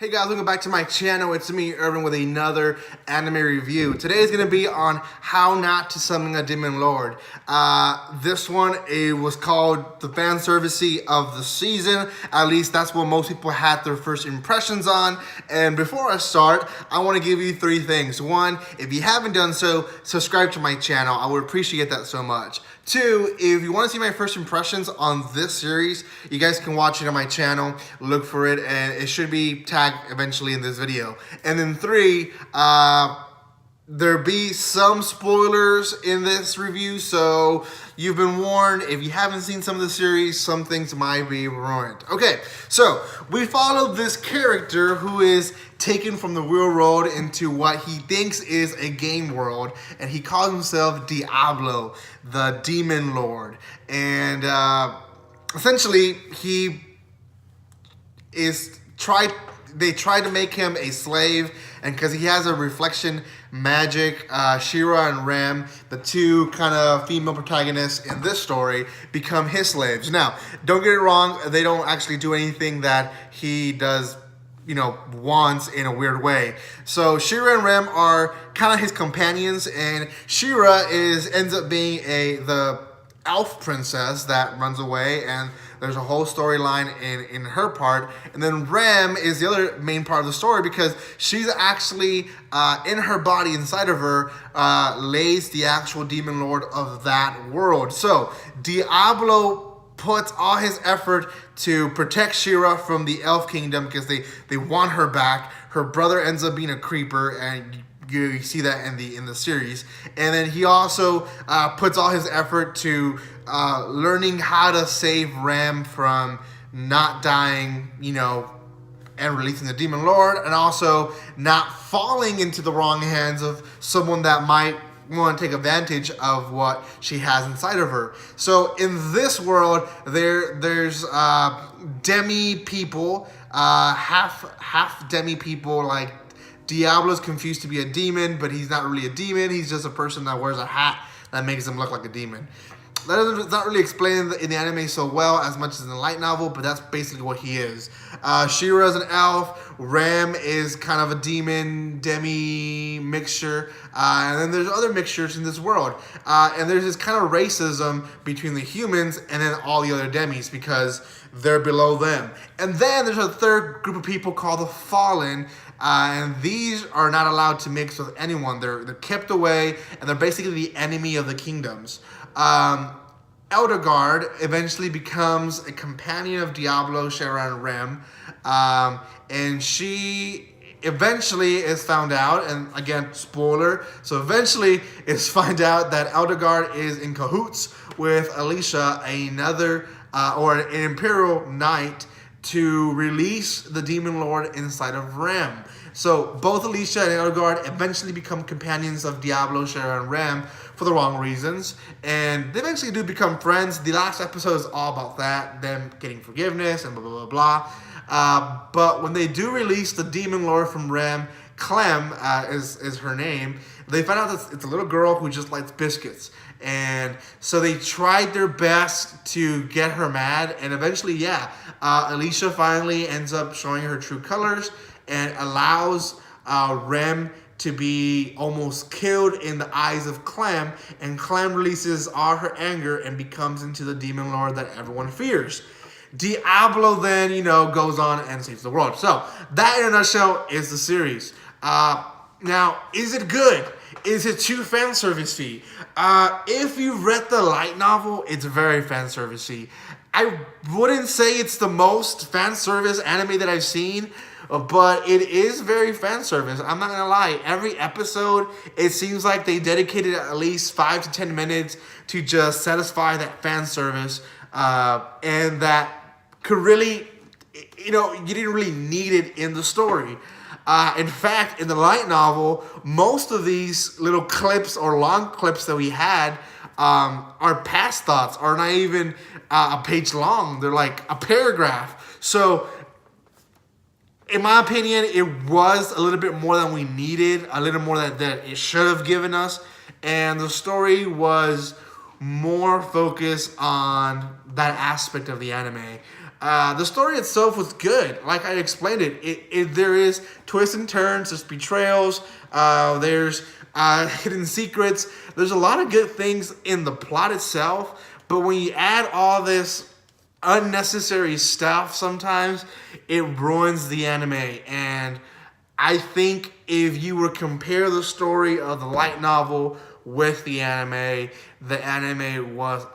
Hey guys, welcome back to my channel. It's me, Irvin, with another anime review. Today is going to be on how not to summon a demon lord. This one, it was called the fan servicey of the season. At least that's what most people had their first impressions on. And before I start, I want to give you three things. One, if you haven't done so, subscribe to my channel. I would appreciate that so much. Two, if you want to see my first impressions on this series, you guys can watch it on my channel, look for it, and it should be tagged eventually in this video. And then three, there'll be some spoilers in this review, so you've been warned. If you haven't seen some of the series, some things might be ruined. Okay, so we follow this character who is taken from the real world into what he thinks is a game world, and he calls himself Diablo, the demon lord. And essentially, they tried to make him a slave, and because he has a reflection magic, Shira and Rem, the two kind of female protagonists in this story, become his slaves. Now, don't get it wrong, they don't actually do anything that he does, wants in a weird way. So Shira and Rem are kind of his companions, and Shira ends up being the elf princess that runs away, and there's a whole storyline in her part. And then Rem is the other main part of the story, because she's actually in her body, inside of her, lays the actual demon lord of that world. So Diablo puts all his effort to protect Shira from the elf kingdom because they want her back. Her brother ends up being a creeper, and you see that in the series. And then he also puts all his effort to learning how to save Rem from not dying, and releasing the demon lord, and also not falling into the wrong hands of someone that might want to take advantage of what she has inside of her. So in this world, there's demi people, half demi people. Like, Diablo's confused to be a demon, but he's not really a demon. He's just a person that wears a hat that makes him look like a demon. It's not really explained in the anime so well as much as in the light novel, but that's basically what he is. Shira is an elf. Rem is kind of a demon, demi mixture. And then there's other mixtures in this world. And there's this kind of racism between the humans and then all the other demis, because they're below them. And then there's a third group of people called the Fallen. And these are not allowed to mix with anyone. They're kept away, and they're basically the enemy of the kingdoms. Elderguard eventually becomes a companion of Diablo, Shira, and Rem. And she eventually is found out, and again, spoiler, so eventually is found out that Elderguard is in cahoots with Alicia, or an Imperial Knight, to release the demon lord inside of Rem. So both Alicia and Elderguard eventually become companions of Diablo, Shira, and Rem for the wrong reasons, and they eventually do become friends. The last episode is all about that, them getting forgiveness and blah, blah, blah, blah. But when they do release the demon lord from Rem, Clem is her name, they find out that it's a little girl who just likes biscuits. And so they tried their best to get her mad, and eventually, Alicia finally ends up showing her true colors and allows Rem to be almost killed in the eyes of Clem, and Clem releases all her anger and becomes into the demon lord that everyone fears. Diablo then, goes on and saves the world. So that, in a nutshell, is the series. Now, is it good? Is it too fan servicey? If you've read the light novel, it's very fan servicey. I wouldn't say it's the most fan service anime that I've seen, but it is very fan service. I'm not gonna lie. Every episode, it seems like they dedicated at least 5 to 10 minutes to just satisfy that fan service, and that could really, you didn't really need it in the story. In fact, in the light novel, most of these little clips or long clips that we had are past thoughts, are not even a page long. They're like a paragraph. So, in my opinion, it was a little bit more than we needed, a little more that it should have given us. And the story was more focused on that aspect of the anime. The story itself was good. Like I explained there is twists and turns, there's betrayals, there's hidden secrets. There's a lot of good things in the plot itself, but when you add all this unnecessary stuff, sometimes it ruins the anime. And I think if you were to compare the story of the light novel with the anime was,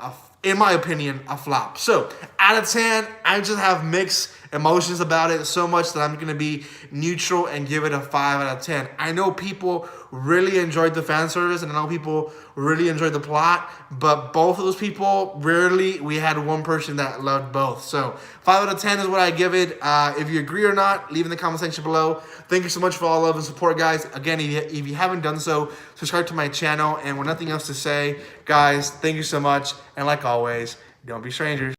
in my opinion, a flop. So, out of 10, I just have mixed emotions about it so much that I'm going to be neutral and give it a 5 out of 10. I know people really enjoyed the fan service, and I know people really enjoyed the plot, but both of those people, rarely we had one person that loved both. So 5 out of 10 is what I give it. If you agree or not, leave in the comment section below. Thank you so much for all love and support, guys. Again, if you haven't done so, subscribe to my channel. And with nothing else to say, guys, thank you so much. And like always, don't be strangers.